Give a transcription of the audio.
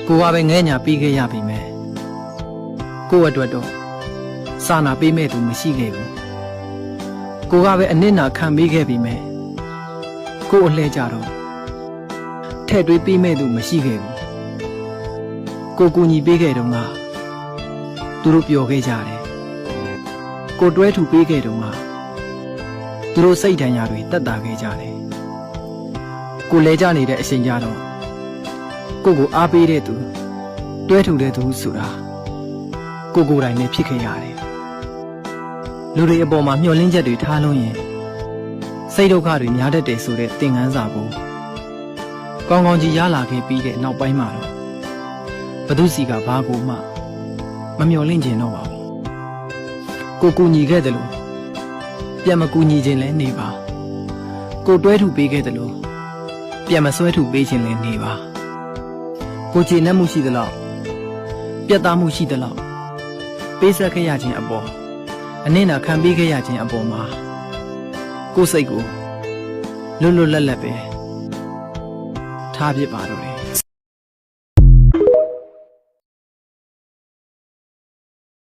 ကိုကပဲငဲညာပြီးခဲ့ရပြီမယ်ကို့အတွက်တော့စာနာပေးမဲ့သူမရှိခဲ့ဘူးကိုကပဲအနစ်နာခံပေးခဲ့ပြီမယ်ကို့အလှဲကြတော့ထဲ့တွေးပေးမဲ့သူမရှိခဲ့ဘူးကိုကူညီပေးခဲ့တော့ကသူတို့ပျော်ခဲ့ကြတယ်ကိုတွဲထူပေးခဲ့တော့ကသူတို့စိတ်ဓာတ်ရာတွေတက်တာခဲ့ကြတယ်ကိုလဲကြနေတဲ့အချိန်ကြတော့ကိုအားပေးတဲ့သူတွဲထူတဲ့သူဆိုတာကိုယ်တိုင်နဲ့ဖြစ်ခဲ့ရတယ်လူတွေအပေါ်မှာမျှော်လင့်ချက်တွေထားလို့ရင်စိတ်ဒုက္ခတွေများတတ်တယ်ဆိုတဲ့သင်ခန်းစာကိုကောင်းကောင်းကြီးရလာခဲ့ပြီးတဲ့နောက်ပိုင်းမှာတော့ဘသူစီကဘာကိုမှမမျှော်လင့်ချင်တော့ပါဘူးကိုကူညီခဲ့တယ်လို့ပြန်မကူညီခြင်းလည်းနေပါကိုတွဲထူပေးခဲ့တယ်လို့ပြန်မဆွဲထူပေးခြင်းလည်းနေပါကိုကျေနပ်မှုရှိသလောက်ပြတ်သားမှုရှိသလောက်ပေးဆက်ခဲ့ရခြင်းအပေါ်အနစ်နာခံပေးခဲ့ရခြင်းအပေါ်မှာကိုယ်စိတ်ကိုလွတ်လွတ်လပ်လပ်ပဲထားပြပါတော့တယ်